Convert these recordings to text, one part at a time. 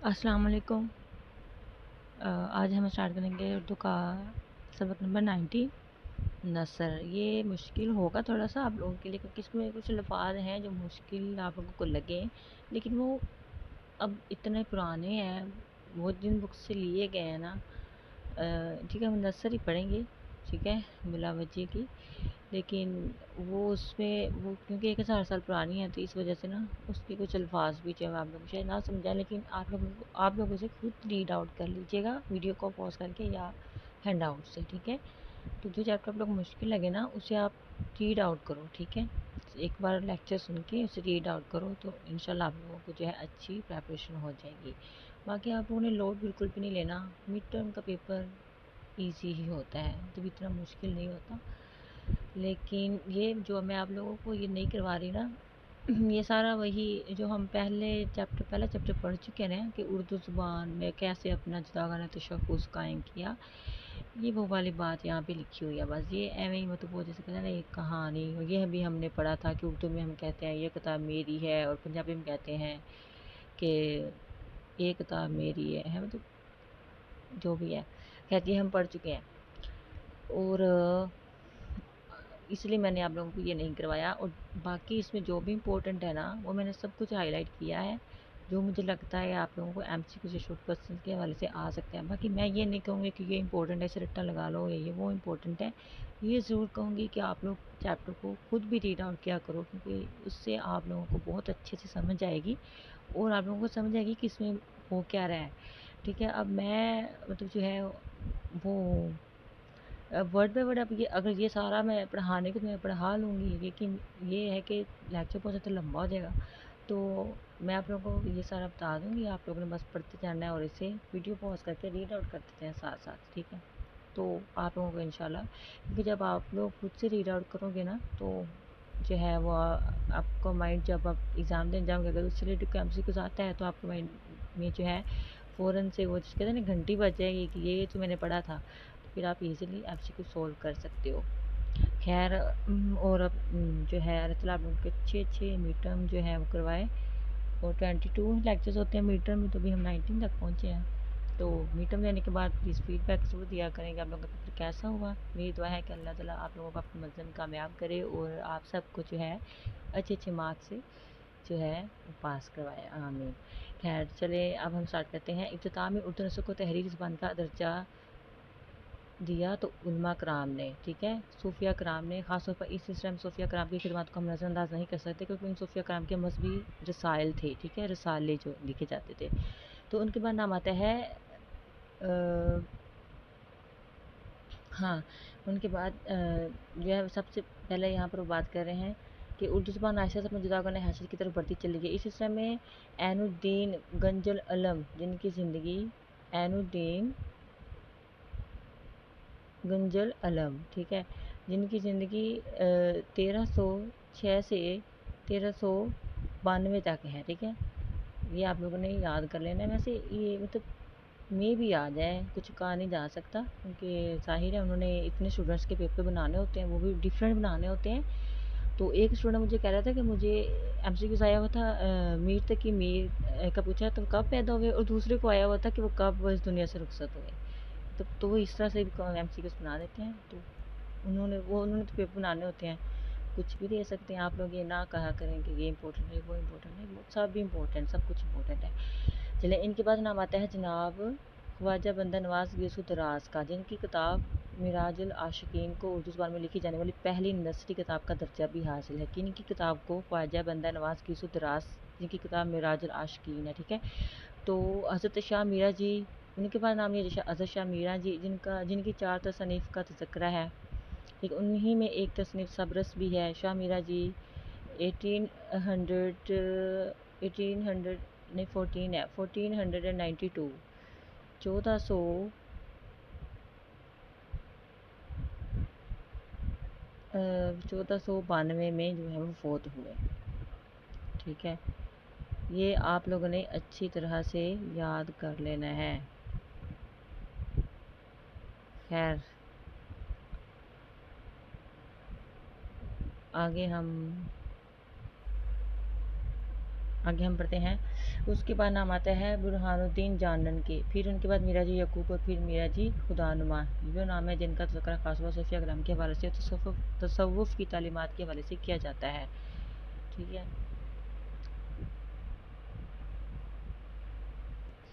السلام علیکم۔ آج ہم اسٹارٹ کریں گے اردو کا سبق نمبر 90 نثر۔ یہ مشکل ہوگا تھوڑا سا آپ لوگوں کے لیے کیونکہ اس میں کچھ الفاظ ہیں جو مشکل آپ لوگوں کو لگیں، لیکن وہ اب اتنے پرانے ہیں، وہ جن بک سے لیے گئے ہیں نا، ٹھیک ہے، ہم نثر ہی پڑھیں گے، ٹھیک ہے، بلا وجہ کی، لیکن وہ اس میں وہ کیونکہ 1000 سال پرانی ہے تو اس وجہ سے نا اس کے کچھ الفاظ بھی جو آپ لوگ شاید نہ سمجھائیں، لیکن آپ لوگ اسے خود ریڈ آؤٹ کر لیجیے گا ویڈیو کو پاز کر کے یا ہینڈ آؤٹ سے، ٹھیک ہے۔ تو جو چیپٹر آپ لوگ مشکل لگے نا اسے آپ ریڈ آؤٹ کرو، ٹھیک ہے، ایک بار لیکچر سن کے اسے ریڈ آؤٹ کرو تو انشاءاللہ آپ لوگوں کو جو ہے اچھی پریپریشن ہو جائے گی۔ باقی آپ لوگوں نے لوڈ بالکل بھی نہیں لینا، مڈ ٹرم کا پیپر ایزی ہی ہوتا ہے، تو اتنا مشکل نہیں ہوتا، لیکن یہ جو میں آپ لوگوں کو یہ نہیں کروا رہی نا، یہ سارا وہی جو ہم پہلا چیپٹر پڑھ چکے ہیں کہ اردو زبان میں کیسے اپنا جداگانہ تشخص قائم کیا، یہ وہ والی بات یہاں پہ لکھی ہوئی ہے، بس یہ ایویں ہی مطلب وہ جیسے کہتے ہیں نا ایک کہانی، یہ بھی ہم نے پڑھا تھا کہ اردو میں ہم کہتے ہیں یہ کتاب میری ہے، اور پنجابی میں کہتے ہیں کہ یہ کتاب میری ہے مطلب جو بھی ہے کہتی ہے، ہم پڑھ چکے ہیں، اور اس لیے میں نے آپ لوگوں کو یہ نہیں کروایا۔ اور باقی اس میں جو بھی امپورٹنٹ ہے نا وہ میں نے سب کچھ ہائی لائٹ کیا ہے، جو مجھے لگتا ہے آپ لوگوں کو ایم سی کیو سے شارٹ کوسچن کے حوالے سے آ سکتے ہیں۔ باقی میں یہ نہیں کہوں گی کہ یہ امپورٹنٹ ہے اسے رٹا لگا لو، یہ وہ امپورٹنٹ ہے، یہ ضرور کہوں گی کہ آپ لوگ چیپٹر کو خود بھی ریڈ آؤٹ کیا کرو، کیونکہ اس سے آپ لوگوں کو بہت اچھے سے سمجھ آئے گی، اور آپ لوگوں کو سمجھ آئے گی کہ اس میں وہ کیا رہا ہے، ٹھیک ہے۔ اب میں مطلب جو ہے وہ ورڈ بائی ورڈ، اب یہ اگر یہ سارا میں پڑھانے کو میں پڑھا لوں گی، لیکن یہ ہے کہ لیکچر بہت زیادہ لمبا ہو جائے گا، تو میں آپ لوگوں کو یہ سارا بتا دوں گی، آپ لوگوں نے بس پڑھتے جانا ہے اور اسے ویڈیو پاز کر کے ریڈ آؤٹ کرتے ہیں ساتھ ساتھ، ٹھیک ہے۔ تو آپ لوگوں کو انشاءاللہ، کیونکہ جب آپ لوگ خود سے ریڈ آؤٹ کرو گے نا تو جو ہے وہ آپ کا مائنڈ جب آپ ایگزام دینے جاؤ گے، اگر اس سے ریلیٹڈ کوئی ایم سی کیوز آتا ہے تو آپ کے مائنڈ میں جو ہے فوراً سے وہ جس کہتے ہیں نا گھنٹی بج جائے گی کہ یہ تو میں نے پڑھا تھا، تو پھر آپ ایزیلی ایم سی کیو سولو کر سکتے ہو۔ خیر، اور اب جو ہے اللہ تعالیٰ آپ لوگوں کے اچھے میڈ ٹرم جو ہے وہ کروائے، اور 22 لیکچرز ہوتے ہیں میڈ ٹرم میں، تو ابھی ہم 19 تک پہنچے ہیں، تو میڈ ٹرم دینے کے بعد پلیز فیڈ بیک ضرور دیا کریں کہ آپ لوگوں کا پیپر کیسا ہوا۔ میری دعا ہے کہ اللہ تعالیٰ آپ لوگوں کو اپنے منظم کامیاب کرے اور آپ سب کو جو ہے اچھے مارکس سے جو ہے پاس کروائے، آمین۔ خیر چلے اب ہم اسٹارٹ کرتے ہیں۔ افتتاح میں اردو نثر کو تحریری زبان کا درجہ دیا تو علماء کرام نے، ٹھیک ہے، صوفیہ کرام نے، خاص طور پر اس سلسلے میں صوفیہ کرام کی خدمات کو ہم نظر انداز نہیں کر سکتے، کیونکہ ان صوفیہ کرام کے مذہبی رسائل تھے، ٹھیک ہے، رسالے جو لکھے جاتے تھے۔ تو ان کے بعد نام آتا ہے ہاں، ان کے بعد جو ہے سب سے پہلے یہاں پر وہ بات کر رہے ہیں کہ اردو زبان آہستہ سے اپنے جداگانہ حیثیت کی طرف بڑھتی چلی گئی۔ اس سلسلے میں عین الدین گنج العلم، جن کی زندگی عین الدین گنج العلم، ٹھیک ہے، جن کی زندگی 1306 سے 1392 تک ہے، ٹھیک ہے، یہ آپ لوگوں نے یاد کر لینا ہے۔ ویسے یہ مطلب میں بھی یاد ہے، کچھ کہا نہیں جا سکتا، کیونکہ ظاہر ہے انہوں نے اتنے اسٹوڈنٹس کے پیپر بنانے ہوتے ہیں، وہ بھی ڈیفرنٹ بنانے ہوتے ہیں۔ تو ایک اسٹوڈنٹ مجھے کہہ رہا تھا کہ مجھے ایم سی کیوز آیا ہوا تھا میر تک کی میر کا پوچھا تو کب پیدا ہوئے، اور دوسرے کو آیا ہوا تھا کہ وہ کب اس دنیا سے رخصت ہوئے، تو وہ اس طرح سے ایم سی کیوز بنا دیتے ہیں، تو انہوں نے تو پیپر بنانے ہوتے ہیں، کچھ بھی دے سکتے ہیں۔ آپ لوگ یہ نہ کہا کریں کہ یہ امپورٹنٹ ہے وہ امپورٹنٹ ہے، سب بھی امپورٹنٹ، سب کچھ امپورٹنٹ ہے۔ چلیں، ان کے بعد نام آتا ہے جناب خواجہ بندہ نواز گیسو دراز کا، جن کی کتاب معراج العاشقین کو اردو زبان میں لکھی جانے والی پہلی نثری کتاب کا درجہ بھی حاصل ہے۔ کن کی کتاب کو؟ خواجہ بندہ نواز گیسو دراز، جن کی کتاب معراج العاشقین ہے، ٹھیک ہے۔ تو حضرت شاہ میرا جی، ان کے بعد نام لیا حضرت شاہ میرا جی، جن کی 4 تصانیف کا تذکرہ ہے، ٹھیک، انہی میں ایک تصنیف سبرس بھی ہے۔ شاہ میرا جی 1492 1492 میں جو ہے وہ فوت ہوئے، ٹھیک ہے، یہ آپ لوگوں نے اچھی طرح سے یاد کر لینا ہے۔ خیر آگے ہم آگے ہم پڑھتے ہیں. اس کے بعد نام آتا ہے برہان الدین جانن کے، پھر ان کے بعد میرا جی یعقوب اور پھر میرا جی خدا نما. یہ نام ہے جن کا تذکرہ خاص طور صوفیہ کرام کے حوالے سے تصوف کی تعلیمات کے حوالے سے کیا جاتا ہے. ٹھیک ہے.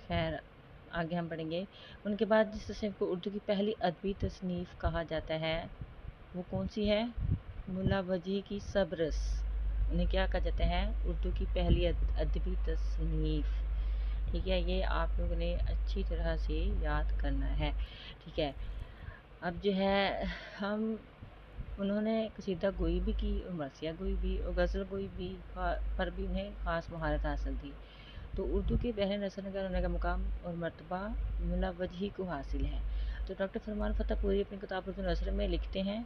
خیر آگے ہم پڑھیں گے. ان کے بعد جس تصنیف کو اردو کی پہلی ادبی تصنیف کہا جاتا ہے وہ کون سی ہے؟ ملا وجیح کی سبرس. انہیں کیا کہا جاتا ہے؟ اردو کی پہلی ادبی تصنیف. ٹھیک ہے. یہ آپ لوگوں نے اچھی طرح سے یاد کرنا ہے. ٹھیک ہے. اب جو ہے انہوں نے قصیدہ گوئی بھی کی اور مرثیہ گوئی بھی اور غزل گوئی بھی پر بھی انہیں خاص مہارت حاصل تھی. تو اردو کے پہلے نثر نگار ہونے کا مقام اور مرتبہ ملا وجیح کو حاصل ہے. تو ڈاکٹر فرمان فتح پوری اپنی کتاب اردو نثر میں لکھتے ہیں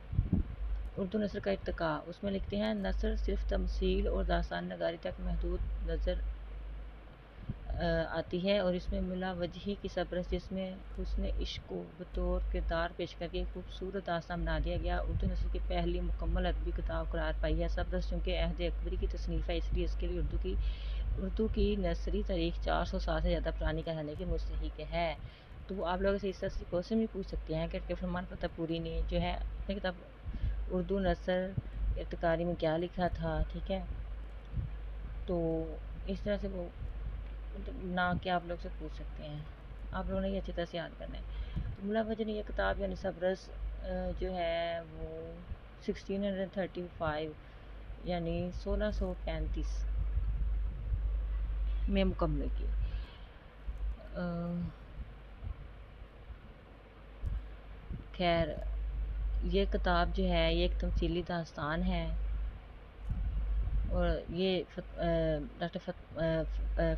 اردو نثر کا ارتقاء. اس میں لکھتے ہیں نثر صرف تمثیل اور داستان نگاری تک محدود نظر آتی ہے اور اس میں ملا وجیح کی سبرس جس میں حسن عشق کو بطور کردار پیش کر کے خوبصورت داستان بنا دیا گیا اردو نثر کی پہلی مکمل ادبی کتاب قرار پائی ہے. سبرس چونکہ عہد اکبری کی تصنیف ہے اس لیے اس کے لیے اردو کی نثری تاریخ 400 سال سے زیادہ پرانی کہلانے کی مستحق ہے. تو آپ لوگ سے اس طرح سے کوشچن بھی پوچھ سکتے ہیں کہ فرمان فتح پوری نے جو ہے اپنی کتاب اردو نثر ارتقاری میں کیا لکھا تھا. ٹھیک ہے. تو اس طرح سے وہ نہ کہ آپ لوگ سے پوچھ سکتے ہیں. آپ لوگوں نے یہ اچھی طرح سے یاد کرنا ہے. تو ملا وجیح نے یہ کتاب یعنی سبرس جو ہے وہ 1635 یعنی 1635 میں مکمل کی. خیر یہ کتاب جو ہے یہ ایک تمثیلی داستان ہے اور یہ ڈاکٹر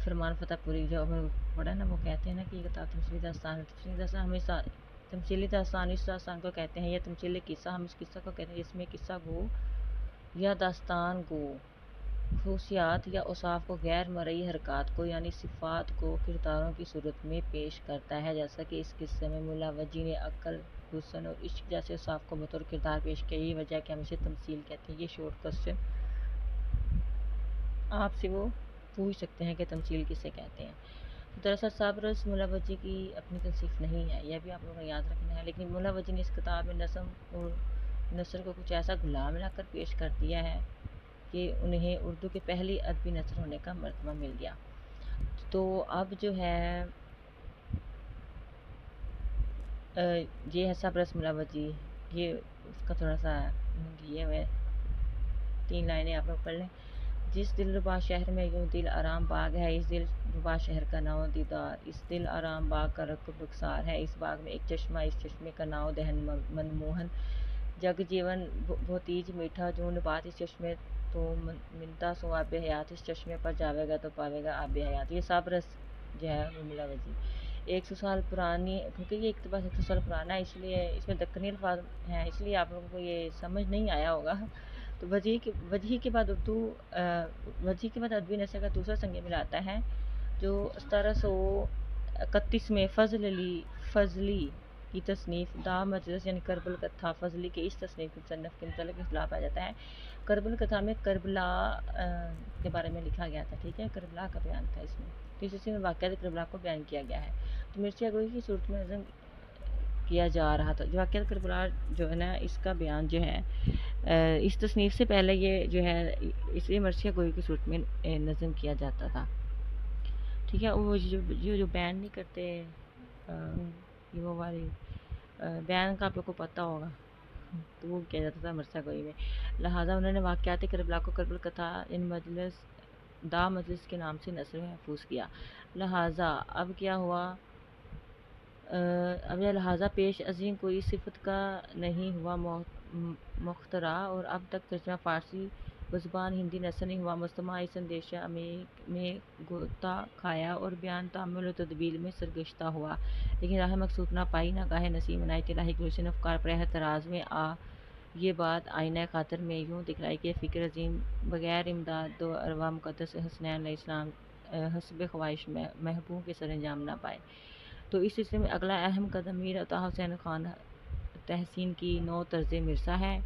فرمان فتح پوری جو ہمیں پڑھا نا وہ کہتے ہیں نا کہ یہ کتاب تمثیلی داستان ہے. تمثیلی داستان ہمیشہ تمثیلی داستان اس داستان کو کہتے ہیں یا تمثیلی قصہ ہم اس قصہ کو کہتے ہیں جس میں قصہ گو یا داستان کو خصوصیات یا اوصاف کو غیر مرئی حرکات کو یعنی صفات کو کرداروں کی صورت میں پیش کرتا ہے. جیسا کہ اس قصے میں ملا وجیح نے عقل حسن اور عشق جیسے اوصاف کو بطور کردار پیش کیا. یہی وجہ ہے کہ ہم اسے تمثیل کہتے ہیں. یہ شارٹ کوسچن آپ سے وہ پوچھ سکتے ہیں کہ تمثیل کسے کہتے ہیں. دراصل سبرس ملا وجیح کی اپنی تصنیف نہیں ہے. یہ بھی آپ لوگوں نے یاد رکھنا ہے. لیکن ملا وجیح نے اس کتاب میں نظم اور نثر کو کچھ ایسا گلا ملا کر پیش کر دیا ہے کہ انہیں اردو کے پہلی ادبی نثر ہونے کا مرتبہ مل گیا. تو اب جو ہے یہ ہے سبرس ملا وجیح. یہ اس کا تھوڑا سا یہ ہے 3 لائنیں آپ لوگ پڑھ لیں. جس دل ربا شہر میں یوں دل آرام باغ ہے اس دل ربا شہر کا نام دیدار. اس دل آرام باغ کا رکب رخسار ہے اس باغ میں ایک چشمہ اس چشمے کا نام دہن منموہن. جگ جیون بہتیج میٹھا جو نبات اس چشمے تو منتا سو آب حیات. اس چشمے پر جاوے گا تو پاوے گا آب حیات. یہ سبرس جو ہے وہ ملا وجیح 100 سال پرانی کیونکہ یہ اقتباس 100 سال پرانا ہے اس لیے اس میں دکنی الفاظ ہیں اس لیے آپ لوگوں کو یہ سمجھ نہیں آیا ہوگا. تو وجیح کے بعد وجیح کے بعد ادبی نثر کا دوسرا سنگ میل آتا ہے جو 1731 میں فضل علی فضلی کی تصنیف دا مجلس یعنی کربل کتھا. فضلی کے اس تصنیف کے مصنف کے متعلق اختلاف آ جاتا ہے. کربل کتھا میں کربلا کے بارے میں لکھا گیا تھا. ٹھیک ہے. کربلا کا بیان تھا اس میں. تو اس میں واقعات کربلا کو بیان کیا گیا ہے. تو مرثیہ گوئی کی صورت میں نظم کیا جا رہا تھا. جو واقعات کربلا جو ہے نا اس کا بیان جو ہے اس تصنیف سے پہلے یہ جو ہے اسے مرثیہ گوئی کی صورت میں نظم کیا جاتا تھا. ٹھیک ہے. وہ جو بیان نہیں کرتے یہ وہ والی بیان کا آپ لوگ کو پتہ ہوگا تو وہ کیا جاتا تھا مرثیہ گوئی میں. لہٰذا انہوں نے واقعات کربلا کو کربل کتھا ان مجلس دا مجلس کے نام سے نثر میں محفوظ کیا. لہٰذا اب کیا ہوا اب یہ لہٰذا پیش عظیم کوئی صفت کا نہیں ہوا مخترع اور اب تک ترجمہ فارسی بزبان ہندی نثر نہیں ہوا. مجتمع اس اندیشہ میں غوطہ کھایا اور بیان تعامل و تدبیر میں سرگشتہ ہوا لیکن راہ مقصود نہ پائی. نہ گاہ نسیم عنایت الہی کے حسن افکار پر احتراز میں یہ بات آئینہ خاطر میں یوں دکھلائی کہ فکر عظیم بغیر امداد دو ارواح مقدس حسنین علیہ السلام حسب خواہش محبوب کے سر انجام نہ پائے. تو اس سلسلے میں اگلا اہم قدم میر عطا حسین خان تحسین کی نو طرز مرثا ہے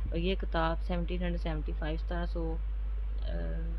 اور یہ کتاب 1775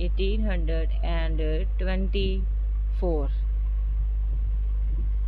1824